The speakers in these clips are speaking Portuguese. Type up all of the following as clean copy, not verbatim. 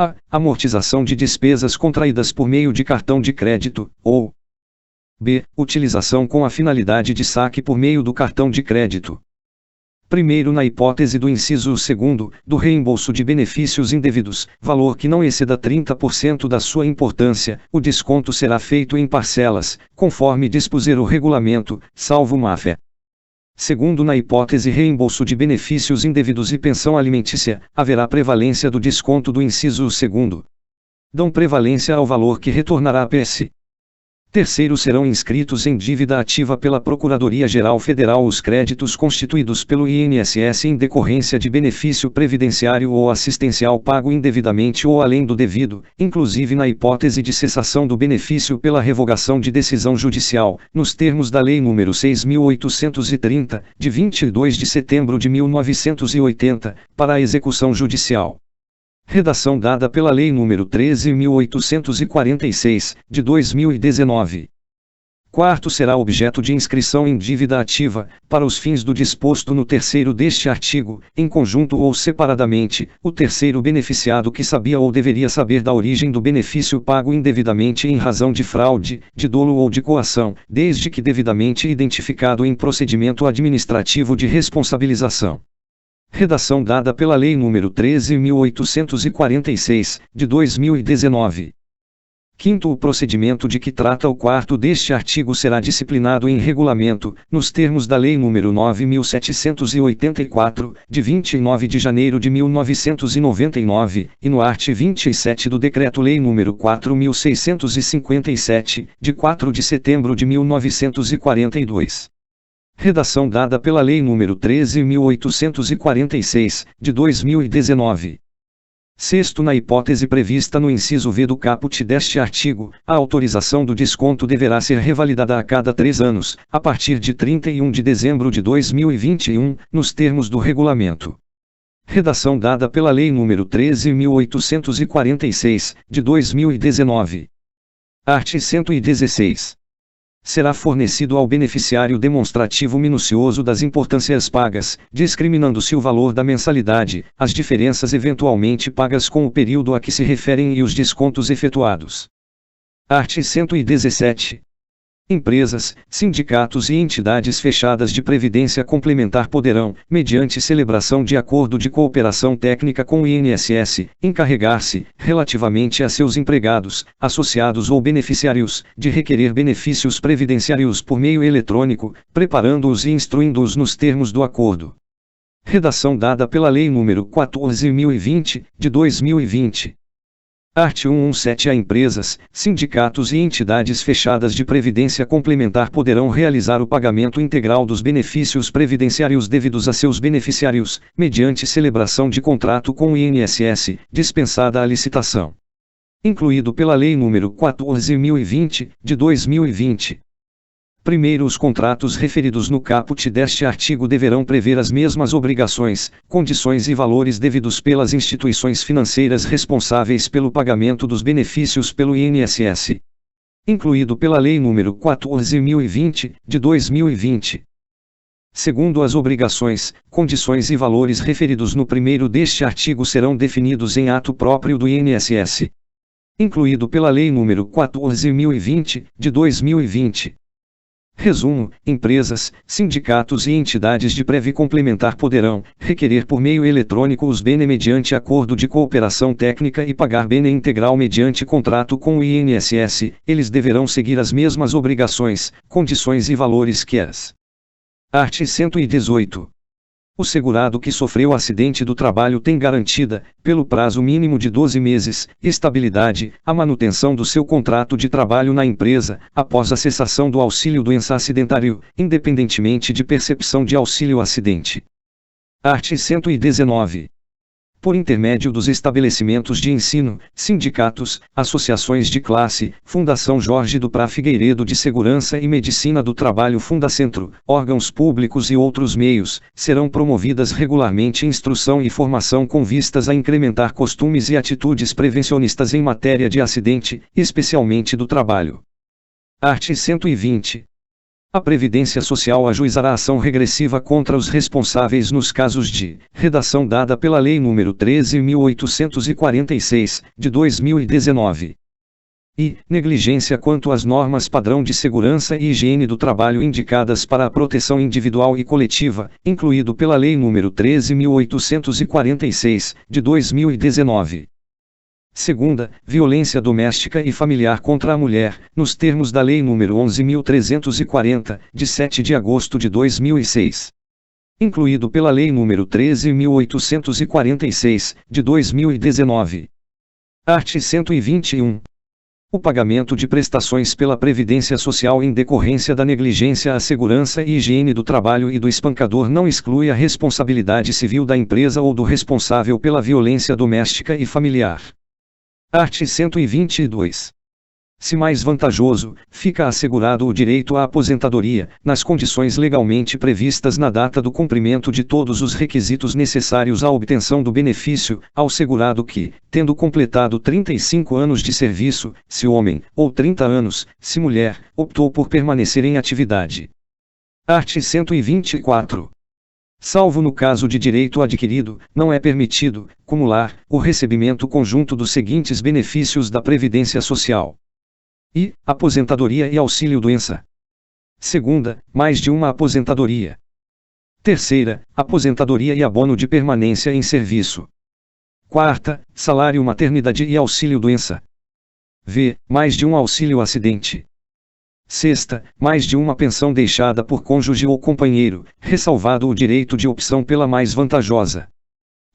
A. Amortização de despesas contraídas por meio de cartão de crédito, ou b. Utilização com a finalidade de saque por meio do cartão de crédito. Primeiro, na hipótese do inciso 2º, do reembolso de benefícios indevidos, valor que não exceda 30% da sua importância, o desconto será feito em parcelas, conforme dispuser o regulamento, salvo máfia. Segundo, na hipótese reembolso de benefícios indevidos e pensão alimentícia, haverá prevalência do desconto do inciso 2º. Dão prevalência ao valor que retornará a PS. Terceiro, serão inscritos em dívida ativa pela Procuradoria-Geral Federal os créditos constituídos pelo INSS em decorrência de benefício previdenciário ou assistencial pago indevidamente ou além do devido, inclusive na hipótese de cessação do benefício pela revogação de decisão judicial, nos termos da Lei nº 6.830, de 22 de setembro de 1980, para a execução judicial. Redação dada pela Lei nº 13.846, de 2019. Quarto, será objeto de inscrição em dívida ativa, para os fins do disposto no terceiro deste artigo, em conjunto ou separadamente, o terceiro beneficiado que sabia ou deveria saber da origem do benefício pago indevidamente em razão de fraude, de dolo ou de coação, desde que devidamente identificado em procedimento administrativo de responsabilização. Redação dada pela Lei nº 13.846, de 2019. Quinto, o procedimento de que trata o quarto deste artigo será disciplinado em regulamento, nos termos da Lei nº 9.784, de 29 de janeiro de 1999, e no art. 27 do Decreto-Lei nº 4.657, de 4 de setembro de 1942. Redação dada pela Lei nº 13.846, de 2019. Sexto, na hipótese prevista no inciso V do caput deste artigo, a autorização do desconto deverá ser revalidada a cada 3 anos, a partir de 31 de dezembro de 2021, nos termos do regulamento. Redação dada pela Lei nº 13.846, de 2019. Art. 116. Será fornecido ao beneficiário demonstrativo minucioso das importâncias pagas, discriminando-se o valor da mensalidade, as diferenças eventualmente pagas com o período a que se referem e os descontos efetuados. Art. 117. Empresas, sindicatos e entidades fechadas de previdência complementar poderão, mediante celebração de acordo de cooperação técnica com o INSS, encarregar-se, relativamente a seus empregados, associados ou beneficiários, de requerer benefícios previdenciários por meio eletrônico, preparando-os e instruindo-os nos termos do acordo. Redação dada pela Lei nº 14.020, de 2020. Art. 117. A empresas, sindicatos e entidades fechadas de previdência complementar poderão realizar o pagamento integral dos benefícios previdenciários devidos a seus beneficiários, mediante celebração de contrato com o INSS, dispensada a licitação. Incluído pela Lei nº 14.020, de 2020. Primeiro, os contratos referidos no caput deste artigo deverão prever as mesmas obrigações, condições e valores devidos pelas instituições financeiras responsáveis pelo pagamento dos benefícios pelo INSS. Incluído pela Lei nº 14.020, de 2020. Segundo, as obrigações, condições e valores referidos no primeiro deste artigo serão definidos em ato próprio do INSS. Incluído pela Lei nº 14.020, de 2020. Resumo: empresas, sindicatos e entidades de prévio complementar poderão requerer por meio eletrônico os bene mediante acordo de cooperação técnica e pagar bene integral mediante contrato com o INSS. Eles deverão seguir as mesmas obrigações, condições e valores que as. Art. 118. O segurado que sofreu acidente do trabalho tem garantida, pelo prazo mínimo de 12 meses, estabilidade, a manutenção do seu contrato de trabalho na empresa, após a cessação do auxílio-doença acidentário, independentemente de percepção de auxílio-acidente. Art. 119. Por intermédio dos estabelecimentos de ensino, sindicatos, associações de classe, Fundação Jorge do Prá Figueiredo de Segurança e Medicina do Trabalho Fundacentro, órgãos públicos e outros meios, serão promovidas regularmente instrução e formação com vistas a incrementar costumes e atitudes prevencionistas em matéria de acidente, especialmente do trabalho. Art. 120. A Previdência Social ajuizará ação regressiva contra os responsáveis nos casos de redação dada pela Lei nº 13.846, de 2019. E negligência quanto às normas padrão de segurança e higiene do trabalho indicadas para a proteção individual e coletiva, incluído pela Lei nº 13.846, de 2019. Segunda, violência doméstica e familiar contra a mulher, nos termos da Lei nº 11.340, de 7 de agosto de 2006. Incluído pela Lei nº 13.846, de 2019. Art. 121. O pagamento de prestações pela Previdência Social em decorrência da negligência à segurança e higiene do trabalho e do espancador não exclui a responsabilidade civil da empresa ou do responsável pela violência doméstica e familiar. Art. 122. Se mais vantajoso, fica assegurado o direito à aposentadoria, nas condições legalmente previstas na data do cumprimento de todos os requisitos necessários à obtenção do benefício, ao segurado que, tendo completado 35 anos de serviço, se homem, ou 30 anos, se mulher, optou por permanecer em atividade. Art. 124. Salvo no caso de direito adquirido, não é permitido cumular o recebimento conjunto dos seguintes benefícios da Previdência Social: I. Aposentadoria e auxílio-doença. Segunda, mais de uma aposentadoria. Terceira, aposentadoria e abono de permanência em serviço. Quarta, salário maternidade e auxílio-doença. V. Mais de um auxílio-acidente. Sexta, mais de uma pensão deixada por cônjuge ou companheiro, ressalvado o direito de opção pela mais vantajosa.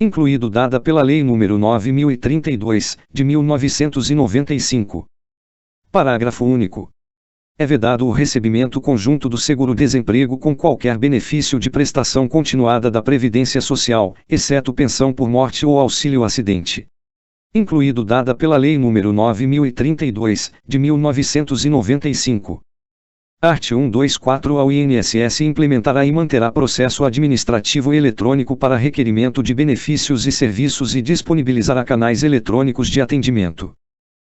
Incluído dada pela Lei nº 9.032, de 1995. Parágrafo único. É vedado o recebimento conjunto do seguro-desemprego com qualquer benefício de prestação continuada da Previdência Social, exceto pensão por morte ou auxílio-acidente. Incluído dada pela Lei nº 9.032, de 1995. Art. 124. A INSS implementará e manterá processo administrativo eletrônico para requerimento de benefícios e serviços e disponibilizará canais eletrônicos de atendimento.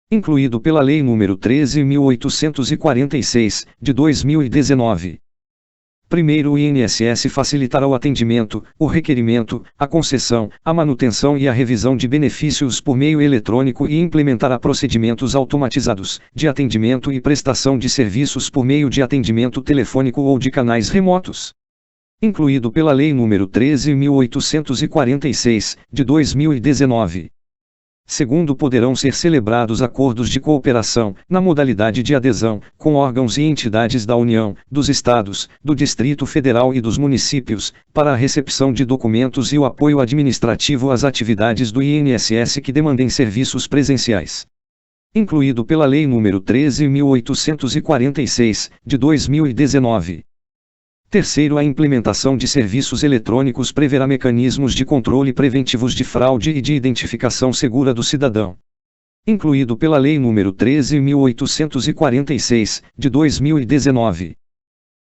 Incluído pela Lei nº 13.846, de 2019. Primeiro, o INSS facilitará o atendimento, o requerimento, a concessão, a manutenção e a revisão de benefícios por meio eletrônico e implementará procedimentos automatizados, de atendimento e prestação de serviços por meio de atendimento telefônico ou de canais remotos. Incluído pela Lei nº 13.846, de 2019. Segundo, poderão ser celebrados acordos de cooperação, na modalidade de adesão, com órgãos e entidades da União, dos Estados, do Distrito Federal e dos municípios, para a recepção de documentos e o apoio administrativo às atividades do INSS que demandem serviços presenciais. Incluído pela Lei nº 13.846, de 2019. Terceiro, a implementação de serviços eletrônicos preverá mecanismos de controle preventivos de fraude e de identificação segura do cidadão. Incluído pela Lei nº 13.846, de 2019.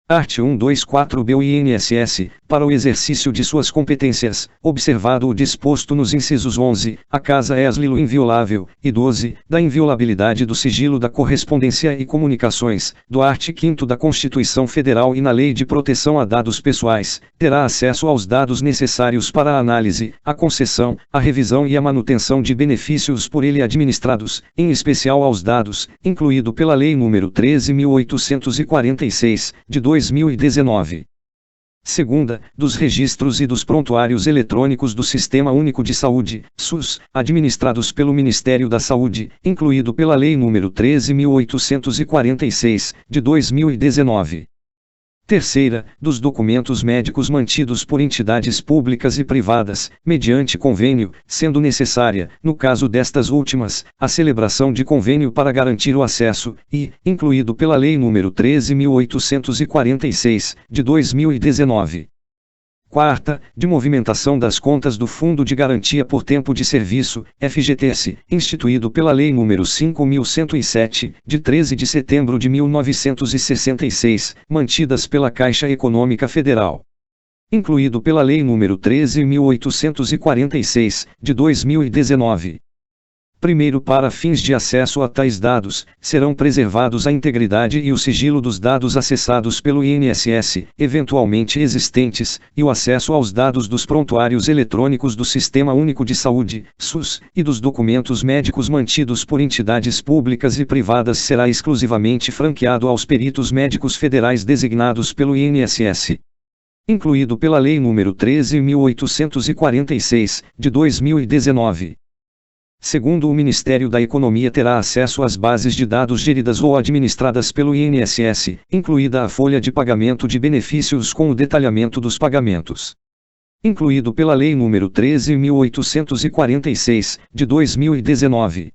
Art. 124b. O INSS, para o exercício de suas competências, observado o disposto nos incisos 11, a Casa é asilo inviolável, e 12, da inviolabilidade do sigilo da correspondência e comunicações, do art. 5º da Constituição Federal e na Lei de Proteção a Dados Pessoais, terá acesso aos dados necessários para a análise, a concessão, a revisão e a manutenção de benefícios por ele administrados, em especial aos dados, incluído pela Lei nº 13.846, de 2019. Segunda, dos registros e dos prontuários eletrônicos do Sistema Único de Saúde, SUS, administrados pelo Ministério da Saúde, incluído pela Lei nº 13.846, de 2019. Terceira, dos documentos médicos mantidos por entidades públicas e privadas, mediante convênio, sendo necessária, no caso destas últimas, a celebração de convênio para garantir o acesso, e, incluído pela Lei nº 13.846, de 2019. Quarta, de movimentação das contas do Fundo de Garantia por Tempo de Serviço, FGTS, instituído pela Lei nº 5.107, de 13 de setembro de 1966, mantidas pela Caixa Econômica Federal. Incluído pela Lei nº 13.846, de 2019. Primeiro, para fins de acesso a tais dados, serão preservados a integridade e o sigilo dos dados acessados pelo INSS, eventualmente existentes, e o acesso aos dados dos prontuários eletrônicos do Sistema Único de Saúde, SUS, e dos documentos médicos mantidos por entidades públicas e privadas será exclusivamente franqueado aos peritos médicos federais designados pelo INSS. Incluído pela Lei nº 13.846, de 2019. Segundo, o Ministério da Economia terá acesso às bases de dados geridas ou administradas pelo INSS, incluída a folha de pagamento de benefícios com o detalhamento dos pagamentos. Incluído pela Lei nº 13.846, de 2019.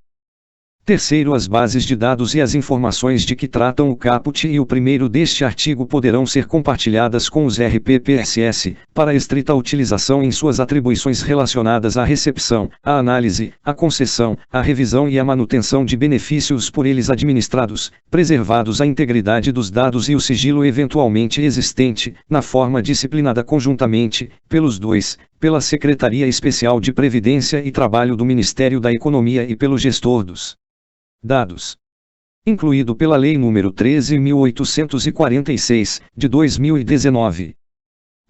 Terceiro, as bases de dados e as informações de que tratam o caput e o primeiro deste artigo poderão ser compartilhadas com os RPPSS, para estrita utilização em suas atribuições relacionadas à recepção, à análise, à concessão, à revisão e à manutenção de benefícios por eles administrados, preservados a integridade dos dados e o sigilo eventualmente existente, na forma disciplinada conjuntamente, pelos dois, pela Secretaria Especial de Previdência e Trabalho do Ministério da Economia e pelo gestor dos dados. Incluído pela Lei nº 13.846, de 2019.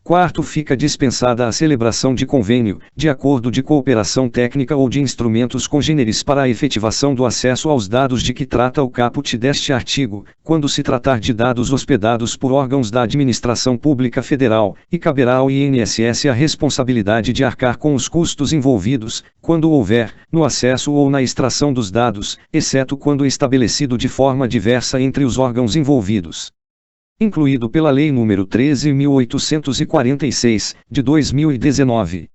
Quarto, fica dispensada a celebração de convênio, de acordo de cooperação técnica ou de instrumentos congêneres para a efetivação do acesso aos dados de que trata o caput deste artigo, quando se tratar de dados hospedados por órgãos da administração pública federal, e caberá ao INSS a responsabilidade de arcar com os custos envolvidos, quando houver, no acesso ou na extração dos dados, exceto quando estabelecido de forma diversa entre os órgãos envolvidos. Incluído pela Lei nº 13.846, de 2019.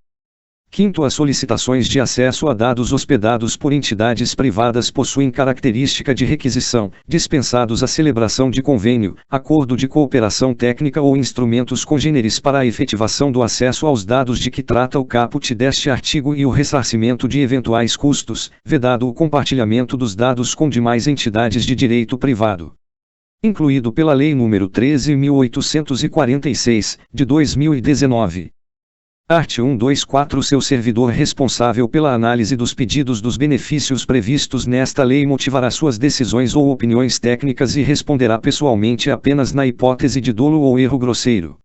Quinto, as solicitações de acesso a dados hospedados por entidades privadas possuem característica de requisição, dispensados a celebração de convênio, acordo de cooperação técnica ou instrumentos congêneres para a efetivação do acesso aos dados de que trata o caput deste artigo e o ressarcimento de eventuais custos, vedado o compartilhamento dos dados com demais entidades de direito privado. Incluído pela Lei nº 13.846, de 2019. Art. 124. Seu servidor responsável pela análise dos pedidos dos benefícios previstos nesta lei motivará suas decisões ou opiniões técnicas e responderá pessoalmente apenas na hipótese de dolo ou erro grosseiro.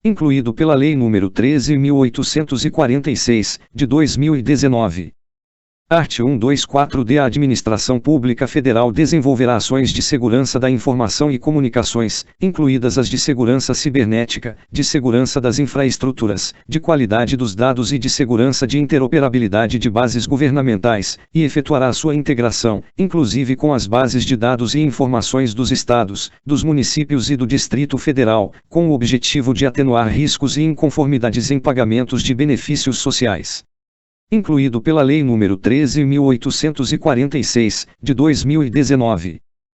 Incluído pela Lei nº 13.846, de 2019. Art. 124d. A Administração Pública Federal desenvolverá ações de segurança da informação e comunicações, incluídas as de segurança cibernética, de segurança das infraestruturas, de qualidade dos dados e de segurança de interoperabilidade de bases governamentais, e efetuará sua integração, inclusive com as bases de dados e informações dos estados, dos municípios e do Distrito Federal, com o objetivo de atenuar riscos e inconformidades em pagamentos de benefícios sociais. Incluído pela Lei nº 13.846, de 2019.